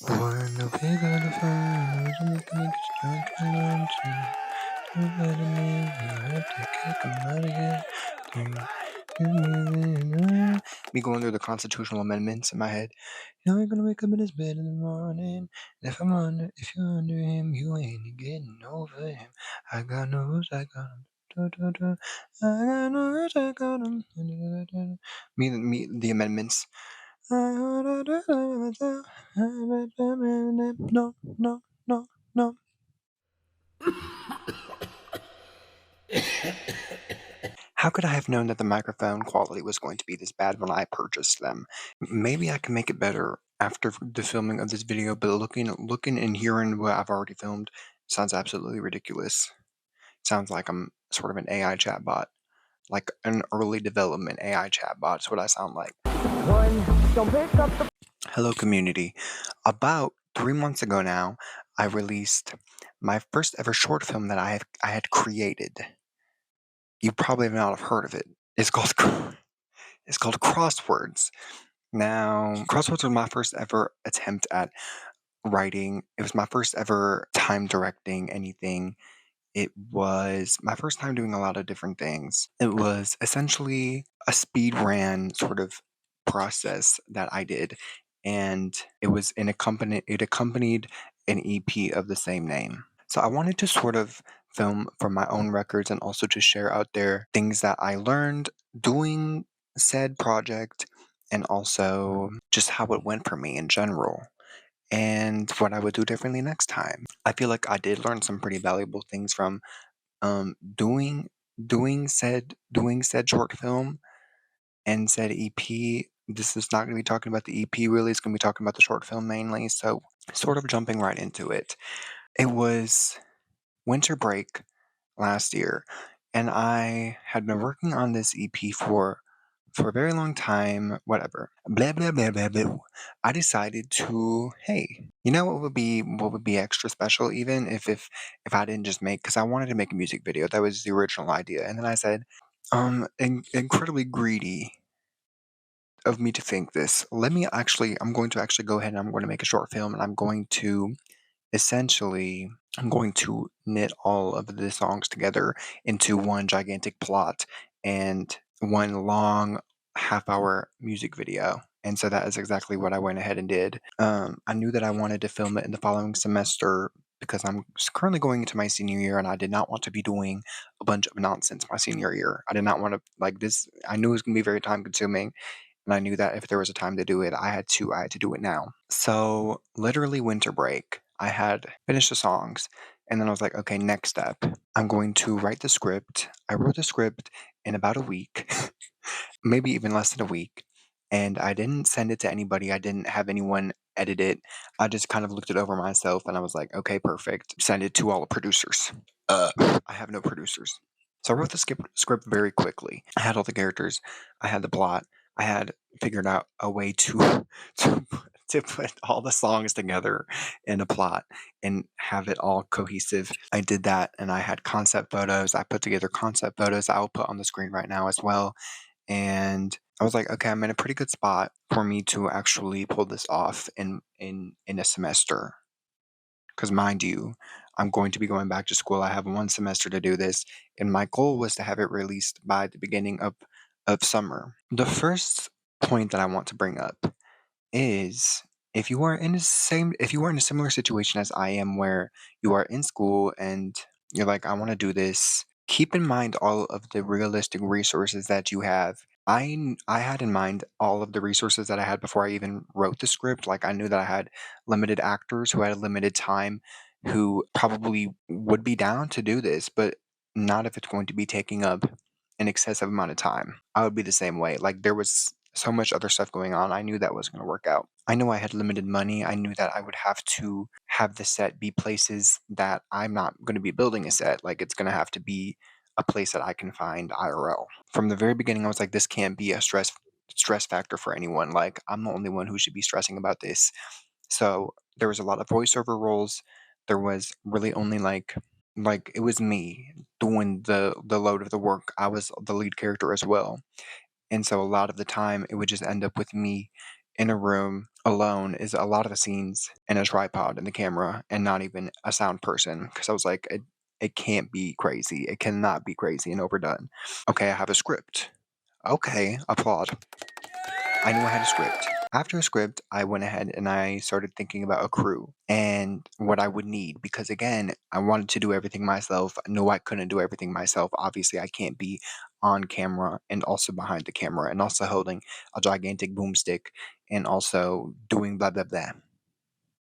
When the pig on the farm, somebody gonna get drunk and run to. Don't let him in, you have to kick him out again. Me going through the constitutional amendments in my head. You ain't gonna wake up in his bed in the morning. And if you're under him, you ain't getting over him. I got no rules, I got him. I got no rules, I got him. Me, the amendments. No, no, no, no. How could I have known that the microphone quality was going to be this bad when I purchased them? Maybe I can make it better after the filming of this video, but looking and hearing what I've already filmed sounds absolutely ridiculous. Sounds like I'm sort of an AI chatbot, like an early development AI chatbot. That's what I sound like. Hello, community. About 3 months ago now, I released my first ever short film that I had created. You probably have not heard of it. It's called Crosswords. Now, Crosswords was my first ever attempt at writing. It was my first ever time directing anything. It was my first time doing a lot of different things. It was essentially a speed ran sort of process that I did, and it accompanied an EP of the same name. So I wanted to sort of film for my own records and also to share out there things that I learned doing said project and also just how it went for me in general and what I would do differently next time. I feel like I did learn some pretty valuable things from um, doing doing said short film and said EP. This is not going to be talking about the EP really. It's going to be talking about the short film mainly. So, sort of jumping right into it. It was winter break last year, and I had been working on this EP for a very long time, whatever. Blah blah blah blah blah. I decided to, hey, you know what would be extra special even if I didn't just make because I wanted to make a music video. That was the original idea. And then I said, incredibly greedy of me to think this. I'm going to actually go ahead and I'm going to make a short film and I'm going to essentially I'm going to knit all of the songs together into one gigantic plot and one long half-hour music video. And so that is exactly what I went ahead and did. I knew that I wanted to film it in the following semester because I'm currently going into my senior year and I did not want to be doing a bunch of nonsense my senior year. I did not want to like this. I knew it was going to be very time consuming and I knew that if there was a time to do it, I had to do it now. So literally winter break, I had finished the songs, and then I was like, okay, next step, I'm going to write the script. I wrote the script in about a week, maybe even less than a week, and I didn't send it to anybody. I didn't have anyone edit it. I just kind of looked it over myself, and I was like, okay, perfect. Send it to all the producers. I have no producers. So I wrote the script very quickly. I had all the characters. I had the plot. I had figured out a way to to to put all the songs together in a plot and have it all cohesive. I did that and I had concept photos. I put together concept photos I'll put on the screen right now as well. And I was like, okay, I'm in a pretty good spot for me to actually pull this off in a semester. Because mind you, I'm going to be going back to school. I have one semester to do this, and my goal was to have it released by the beginning of summer. The first point that I want to bring up is if you are in a similar situation as I am where you are in school and you're like, I want to do this, keep in mind all of the realistic resources that you have. I had in mind all of the resources that I had before I even wrote the script. Like I knew that I had limited actors who had limited time who probably would be down to do this, but not if it's going to be taking up an excessive amount of time. I would be the same way. Like there was so much other stuff going on. I knew that was going to work out. I knew I had limited money. I knew that I would have to have the set be places that I'm not going to be building a set. Like it's going to have to be a place that I can find IRL. From the very beginning, I was like, this can't be a stress factor for anyone. Like I'm the only one who should be stressing about this. So there was a lot of voiceover roles. There was really only like it was me doing the load of the work. I was the lead character as well. And so a lot of the time it would just end up with me in a room alone is a lot of the scenes and a tripod and the camera and not even a sound person because I was like, it can't be crazy. It cannot be crazy and overdone. Okay, I have a script. Okay, applaud. I knew I had a script. After a script, I went ahead and I started thinking about a crew and what I would need because, again, I wanted to do everything myself. I knew I couldn't do everything myself. Obviously, I can't be on camera and also behind the camera and also holding a gigantic boomstick and also doing blah, blah, blah.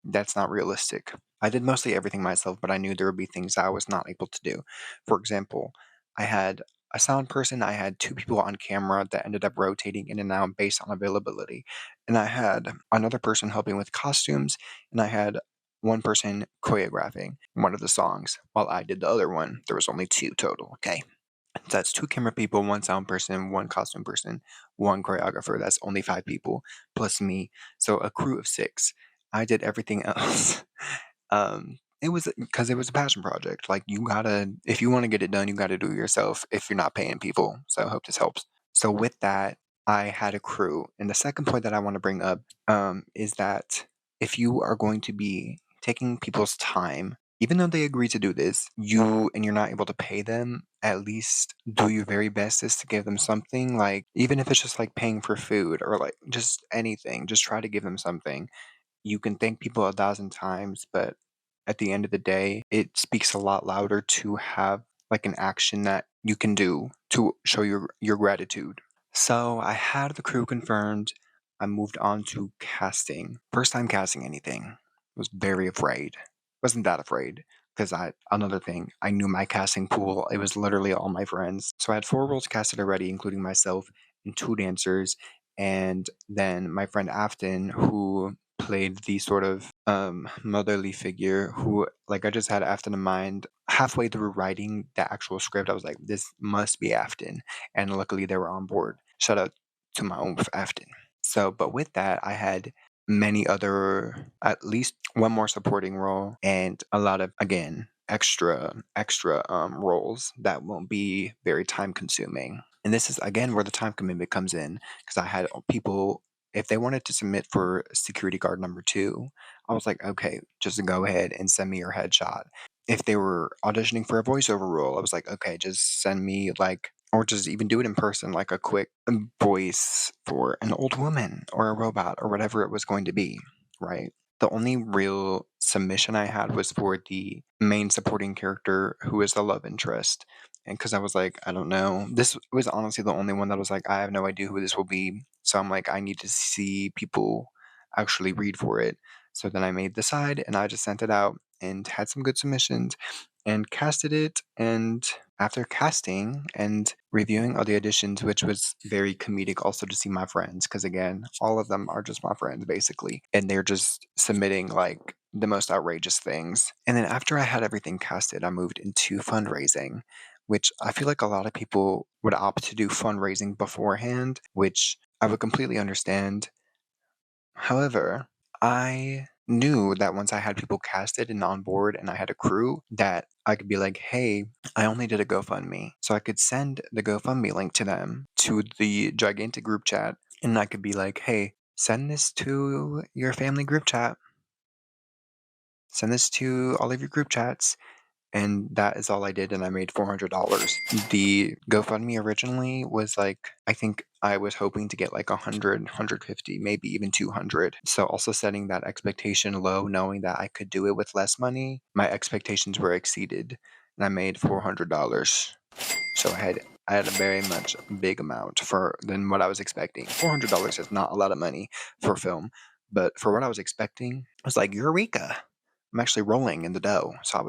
That's not realistic. I did mostly everything myself, but I knew there would be things I was not able to do. For example, I had a sound person, I had two people on camera that ended up rotating in and out based on availability. And I had another person helping with costumes, and I had one person choreographing one of the songs while I did the other one. There was only two total, okay? So that's two camera people, one sound person, one costume person, one choreographer. That's only five people plus me. So a crew of six. I did everything else. It was because it was a passion project. Like you gotta, if you want to get it done, you gotta do it yourself if you're not paying people. So I hope this helps. So with that, I had a crew. And the second point that I want to bring up is that if you are going to be taking people's time, even though they agree to do this, and you're not able to pay them, at least do your very best is to give them something. Like even if it's just like paying for food or like just anything, just try to give them something. You can thank people a thousand times, but at the end of the day, it speaks a lot louder to have like an action that you can do to show your gratitude. So I had the crew confirmed. I moved on to casting. First time casting anything. Was very afraid. Wasn't that afraid because I another thing. I knew my casting pool. It was literally all my friends. So I had four roles casted already, including myself and two dancers, and then my friend Afton, who played the sort of motherly figure who like I just had Afton in mind halfway through writing the actual script. I was like, this must be Afton, and luckily they were on board. Shout out to my own Afton. So, but with that, I had many other, at least one more supporting role, and a lot of again extra roles that won't be very time consuming. And this is again where the time commitment comes in because I had people if they wanted to submit for security guard number two, I was like, okay, just go ahead and send me your headshot. If they were auditioning for a voiceover role, I was like, okay, just send me like, or just even do it in person, like a quick voice for an old woman or a robot or whatever it was going to be, right? The only real submission I had was for the main supporting character who is the love interest. And because I was like, I don't know. This was honestly the only one that was like, I have no idea who this will be. So I'm like, I need to see people actually read for it. So then I made the side and I just sent it out and had some good submissions and casted it. And after casting and reviewing all the auditions, which was very comedic also to see my friends, because again, all of them are just my friends basically. And they're just submitting like the most outrageous things. And then after I had everything casted, I moved into fundraising, which I feel like a lot of people would opt to do fundraising beforehand, which I would completely understand. However, I knew that once I had people casted and on board and I had a crew, that I could be like, hey, I only did a GoFundMe. So I could send the GoFundMe link to them to the gigantic group chat. And I could be like, hey, send this to your family group chat. Send this to all of your group chats. And that is all I did, and I made $400. The GoFundMe originally was like, I think I was hoping to get like 100, 150, maybe even 200. So also setting that expectation low, knowing that I could do it with less money, my expectations were exceeded, and I made $400. So I had a very much big amount for than what I was expecting. $400 is not a lot of money for film, but for what I was expecting, I was like, Eureka! I'm actually rolling in the dough. So I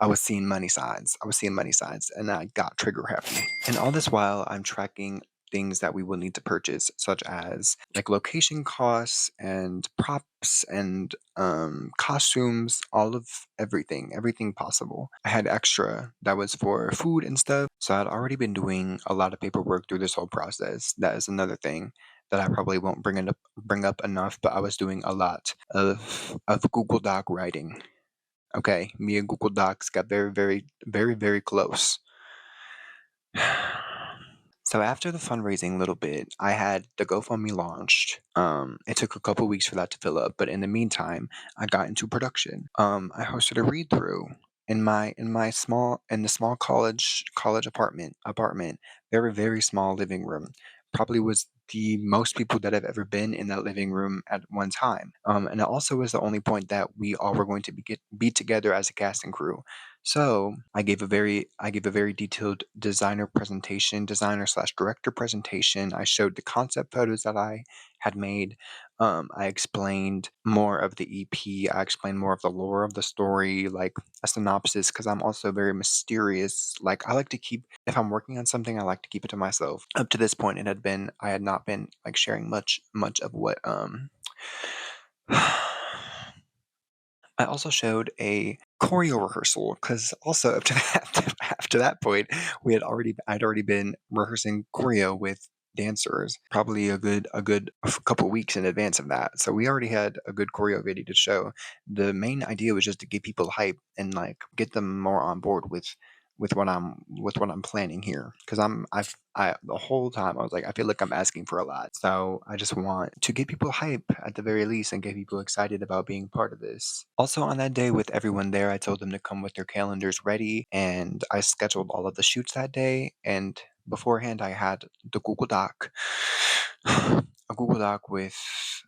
was seeing money signs. I was seeing money signs and I got trigger happy. And all this while I'm tracking things that we will need to purchase, such as like location costs and props and costumes, all of everything possible. I had extra that was for food and stuff. So I'd already been doing a lot of paperwork through this whole process. That is another thing that I probably won't bring up enough, but I was doing a lot of Google Doc writing. Okay, me and Google Docs got very, very, very, very close. So So after the fundraising little bit, I had the GoFundMe launched. It took a couple weeks for that to fill up, but in the meantime, I got into production. I hosted a read through in the small college apartment, very small living room. Probably was the most people that have ever been in that living room at one time. And it also was the only point that we all were going to be together as a cast and crew. So I gave a very detailed designer slash director presentation. I showed the concept photos that I had made. I explained more of the EP. I explained more of the lore of the story, like a synopsis, because I'm also very mysterious. Like I like to keep, if I'm working on something, I like to keep it to myself. Up to this point, I had not been like sharing much of what I also showed a choreo rehearsal because also up to that after that point, I'd already been rehearsing choreo with dancers, probably a couple weeks in advance of that. So we already had a good choreo ready to show. The main idea was just to get people hype and like get them more on board with what I'm planning here. Because I the whole time I was like, I feel like I'm asking for a lot. So I just want to get people hype at the very least and get people excited about being part of this. Also on that day with everyone there, I told them to come with their calendars ready and I scheduled all of the shoots that day. And beforehand I had the Google Doc. A Google Doc with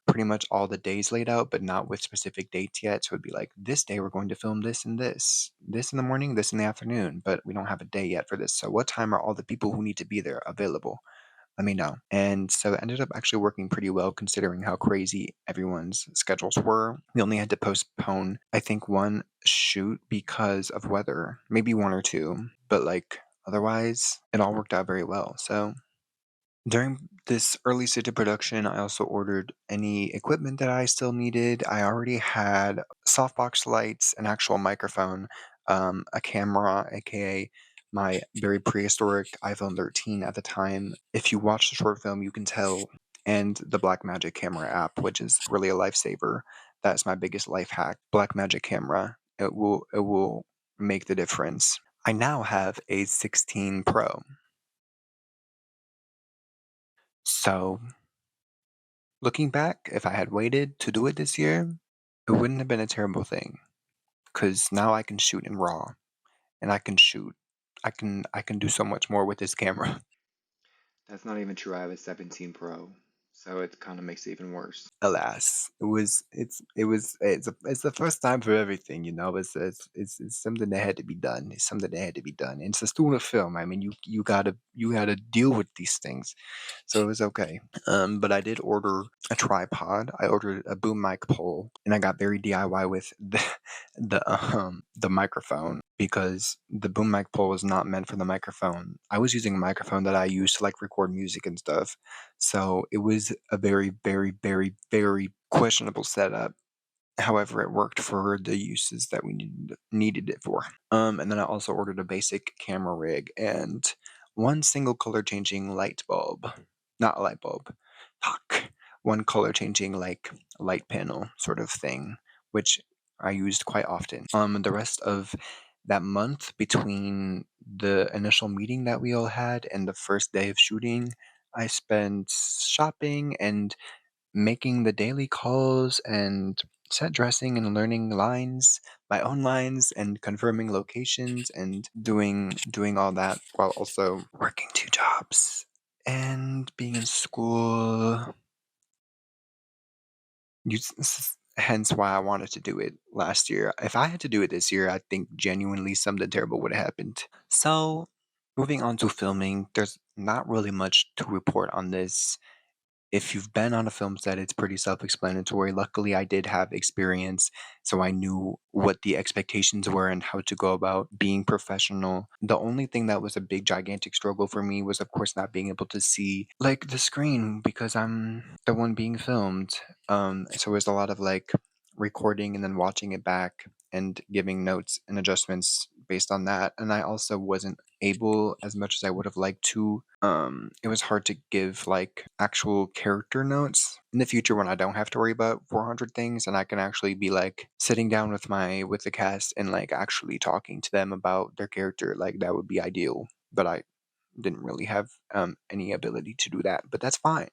pretty much all the days laid out, but not with specific dates yet. So it'd be like, this day we're going to film this and this in the morning, this in the afternoon, but we don't have a day yet for this. So what time are all the people who need to be there available? Let me know. And so it ended up actually working pretty well considering how crazy everyone's schedules were. We only had to postpone, I think, one shoot because of weather, maybe one or two, but like otherwise, it all worked out very well. So during this early stage of production, I also ordered any equipment that I still needed. I already had softbox lights, an actual microphone, a camera, aka my very prehistoric iPhone 13 at the time. If you watch the short film, you can tell, and the Blackmagic camera app, which is really a lifesaver. That's my biggest life hack. Blackmagic camera. It will make the difference. I now have a 16 Pro. So looking back, if I had waited to do it this year, it wouldn't have been a terrible thing. Cause now I can shoot in RAW, and I can shoot. I can do so much more with this camera. That's not even true. I have a 17 Pro, so it kind of makes it even worse. Alas, it's the first time for everything, you know. It's something that had to be done. It's something that had to be done. And it's a student film. I mean, you gotta deal with these things, so it was okay. But I did order a tripod. I ordered a boom mic pole, and I got very DIY with the microphone because the boom mic pole was not meant for the microphone. I was using a microphone that I used to like record music and stuff, so it was a very questionable setup. However, it worked for the uses that we needed it for. And then I also ordered a basic camera rig and one single color changing light bulb. Not a light bulb. Fuck. One color changing like light panel sort of thing, which I used quite often. The rest of that month between the initial meeting that we all had and the first day of shooting, I spent shopping and making the daily calls and set dressing and learning lines, my own lines, and confirming locations and doing all that while also working two jobs and being in school. Hence why I wanted to do it last year. If I had to do it this year, I think genuinely something terrible would have happened. So, moving on to filming, there's not really much to report on this. If you've been on a film set, it's pretty self-explanatory. Luckily, I did have experience, so I knew what the expectations were and how to go about being professional. The only thing that was a big, gigantic struggle for me was, of course, not being able to see like the screen because I'm the one being filmed. So there's a lot of like recording and then watching it back and giving notes and adjustments based on that. And I also wasn't able as much as I would have liked to. It was hard to give like actual character notes in the future when I don't have to worry about 400 things and I can actually be like sitting down with the cast and like actually talking to them about their character. Like that would be ideal. But didn't really have any ability to do that, but that's fine.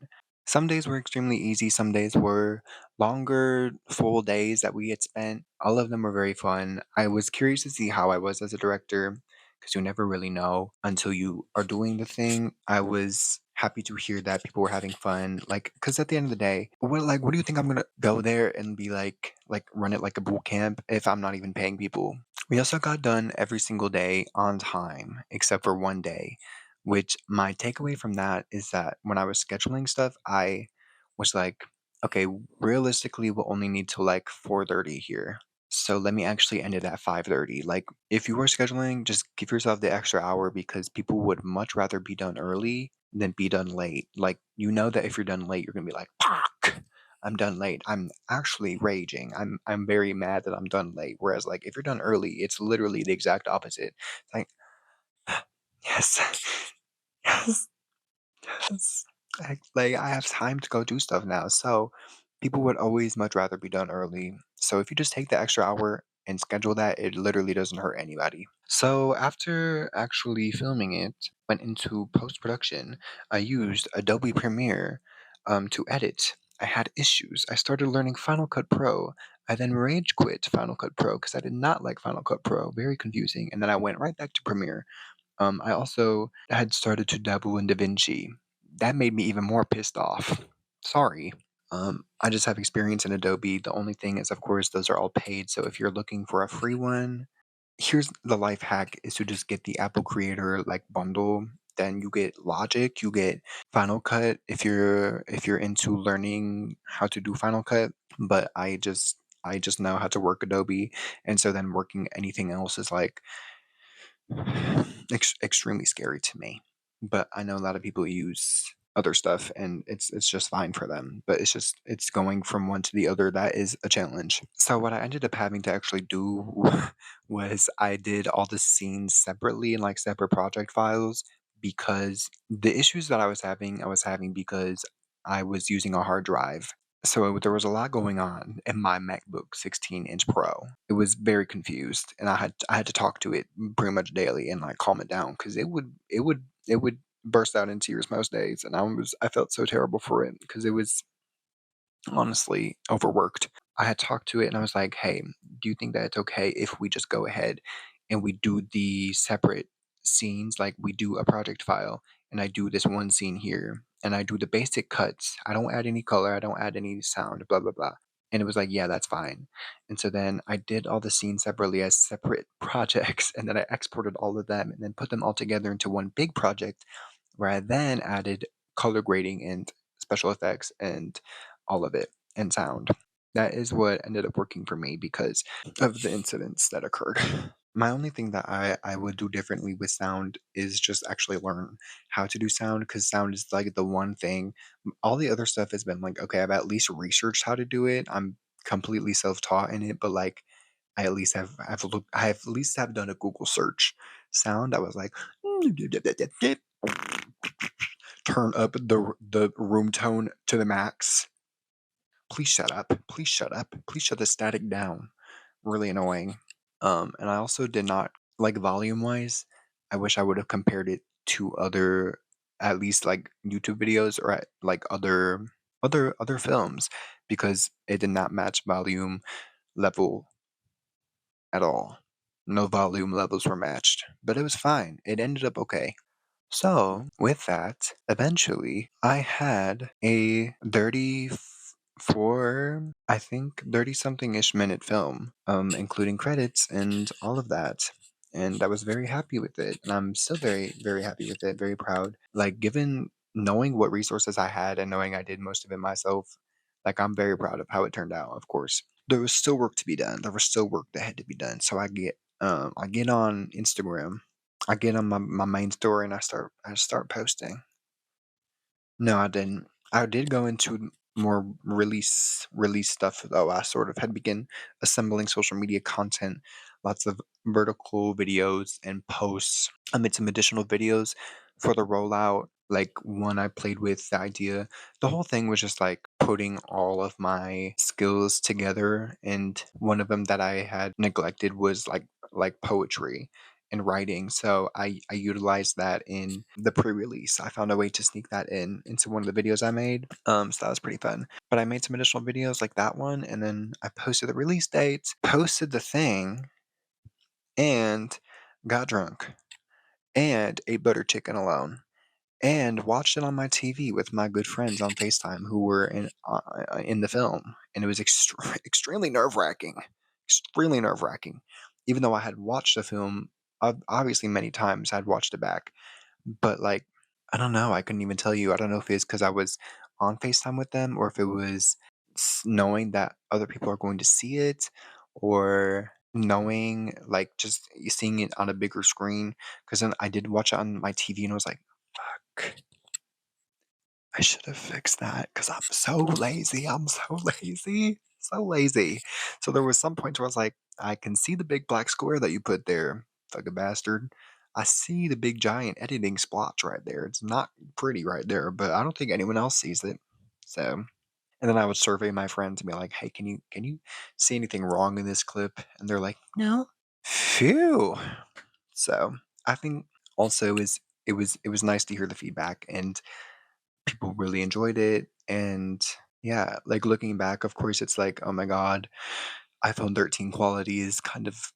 Some days were extremely easy, some days were longer, full days that we had spent. All of them were very fun. I was curious to see how I was as a director because you never really know until you are doing the thing. I was happy to hear that people were having fun. Like, because at the end of the day, what do you think I'm gonna go there and be like run it like a boot camp if I'm not even paying people? We also got done every single day on time, except for one day, which my takeaway from that is that when I was scheduling stuff, I was like, okay, realistically, we'll only need till like 4:30 here. So let me actually end it at 5:30. Like, if you are scheduling, just give yourself the extra hour because people would much rather be done early than be done late. Like, you know that if you're done late, you're gonna be like, fuck. I'm done late. I'm actually raging. I'm very mad that I'm done late. Whereas like if you're done early, it's literally the exact opposite. It's like, yes, yes, yes. Like I have time to go do stuff now. So people would always much rather be done early. So if you just take the extra hour and schedule that, it literally doesn't hurt anybody. So after actually filming it, went into post production. I used Adobe Premiere to edit. I had issues. I started learning Final Cut Pro. I then rage quit Final Cut Pro because I did not like Final Cut Pro. Very confusing. And then I went right back to Premiere. I also had started to dabble in DaVinci. That made me even more pissed off. Sorry. I just have experience in Adobe. The only thing is, of course, those are all paid. So if you're looking for a free one, here's the life hack is to just get the Apple Creator like bundle. Then you get Logic, you get Final Cut if you're into learning how to do Final Cut. But I just know how to work Adobe, and so then working anything else is like extremely scary to me. But I know a lot of people use other stuff and it's just fine for them. But it's going from one to the other that is a challenge. So what I ended up having to actually do was I did all the scenes separately in like separate project files because the issues that I was having because I was using a hard drive. So there was a lot going on in my MacBook 16-inch Pro. It was very confused, and I had to talk to it pretty much daily and like calm it down because it would burst out in tears most days, and I felt so terrible for it because it was honestly overworked. I had talked to it and I was like, "Hey, do you think that it's okay if we just go ahead and we do the separate scenes? Like we do a project file and I do this one scene here and I do the basic cuts. I don't add any color, I don't add any sound, blah blah blah." And it was like, "Yeah, that's fine." And so then I did all the scenes separately as separate projects and then I exported all of them and then put them all together into one big project where I then added color grading and special effects and all of it and sound. That is what ended up working for me because of the incidents that occurred. My only thing that I would do differently with sound is just actually learn how to do sound because sound is like the one thing. All the other stuff has been like, okay, I've at least researched how to do it. I'm completely self taught in it, but like I have at least have done a Google search. Sound, I was like, turn up the room tone to the max. Please shut up. Please shut up. Please shut the static down. Really annoying. And I also did not like volume wise. I wish I would have compared it to other, at least like YouTube videos or like other films because it did not match volume level at all. No volume levels were matched, but it was fine. It ended up okay. So, with that, eventually I had a 34, I think 30 something ish minute film, including credits and all of that. And I was very happy with it. And I'm still very, very happy with it, very proud. Like, given knowing what resources I had and knowing I did most of it myself, like, I'm very proud of how it turned out, of course. There was still work to be done. There was still work that had to be done. So I get on Instagram. I get on my main story and I start posting. No, I didn't. I did go into more release stuff though. I sort of had begun assembling social media content, lots of vertical videos and posts. I made some additional videos for the rollout. Like one I played with the idea. The whole thing was just like putting all of my skills together and one of them that I had neglected was like poetry. in writing, so I utilized that in the pre-release. I found a way to sneak that in into one of the videos I made, so that was pretty fun. But I made some additional videos like that one, and then I posted the release date, posted the thing, and got drunk, and ate butter chicken alone, and watched it on my TV with my good friends on FaceTime who were in the film, and it was extremely nerve-wracking, extremely nerve-wracking. Even though I had watched the film, obviously many times, I'd watched it back, but, like, I don't know, I couldn't even tell you. I don't know if it's because I was on FaceTime with them or if it was knowing that other people are going to see it, or knowing, like, just seeing it on a bigger screen. Because then I did watch it on my TV and I was like, "Fuck, I should have fixed that because I'm so lazy. I'm so lazy. So lazy." So there was some points where I was like, "I can see the big black square that you put there, fucking bastard. I see the big giant editing splotch right there. It's not pretty right there, but I don't think anyone else sees it." So, and then I would survey my friends and be like, "Hey, can you see anything wrong in this clip?" And they're like, "No." Phew. So I think also is it was nice to hear the feedback, and people really enjoyed it. And yeah, like, looking back, of course, it's like, oh my god, iPhone 13 quality is kind of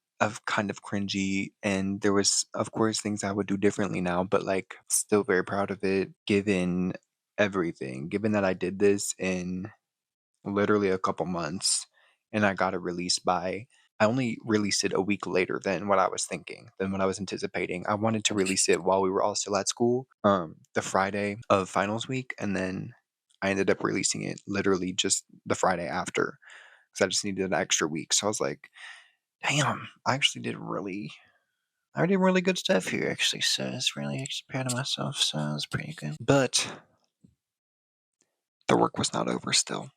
cringy, and there was, of course, things I would do differently now, but, like, still very proud of it given everything. Given that I did this in literally a couple months, and I got it released by I only released it a week later than what I was thinking, than what I was anticipating. I wanted to release it while we were all still at school, the Friday of finals week, and then I ended up releasing it literally just the Friday after, because I just needed an extra week. So I was like, damn, I did really good stuff here, actually. So I was really actually proud of myself. So it was pretty good. But the work was not over still.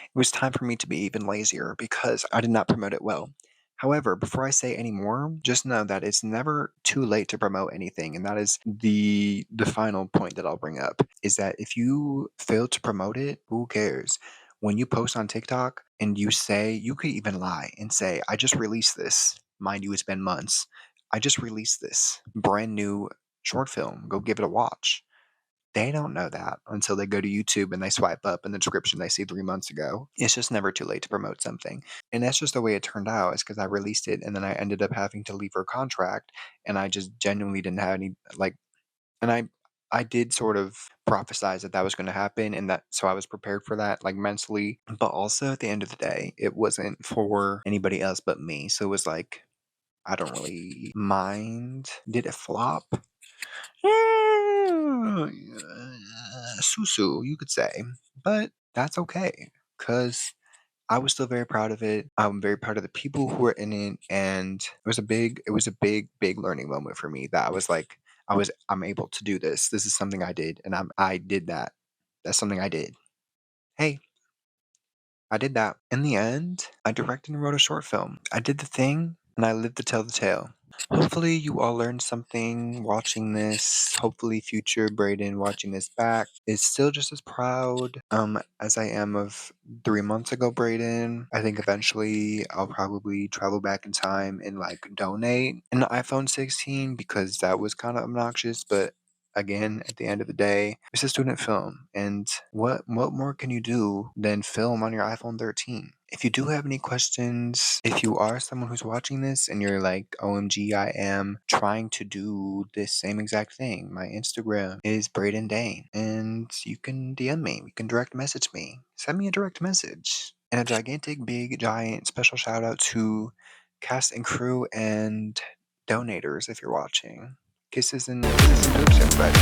It was time for me to be even lazier because I did not promote it well. However, before I say any more, just know that it's never too late to promote anything, and that is the final point that I'll bring up, is that if you fail to promote it, who cares? When you post on TikTok and you could even lie and say, "I just released this." Mind you, it's been months. "I just released this brand new short film. Go give it a watch." They don't know that until they go to YouTube and they swipe up in the description they see 3 months ago. It's just never too late to promote something. And that's just the way it turned out, is because I released it and then I ended up having to leave her contract, and I just genuinely didn't have any, like, and I did sort of prophesize that that was going to happen, and that, so I was prepared for that, like, mentally. But also at the end of the day, it wasn't for anybody else but me. So it was like, I don't really mind. Did it flop? Susu, you could say, but that's okay because I was still very proud of it. I'm very proud of the people who were in it, and it was a big learning moment for me, that I was like, I'm able to do this. This is something I did, and I did that. That's something I did. Hey, I did that. In the end, I directed and wrote a short film. I did the thing, and I lived to tell the tale. Hopefully, you all learned something watching this. Hopefully, future Brayden watching this back is still just as proud as I am of 3 months ago, Brayden. I think eventually I'll probably travel back in time and, like, donate an iPhone 16 because that was kind of obnoxious, but again, at the end of the day, it's a student film, and what more can you do than film on your iPhone 13? If you do have any questions, if you are someone who's watching this and you're like, OMG, I am trying to do this same exact thing, my Instagram is Braden Dane, and you can DM me, you can direct message me, send me a direct message. And a gigantic, big, giant special shout out to cast and crew and donators if you're watching. Kisses and hoops, everybody.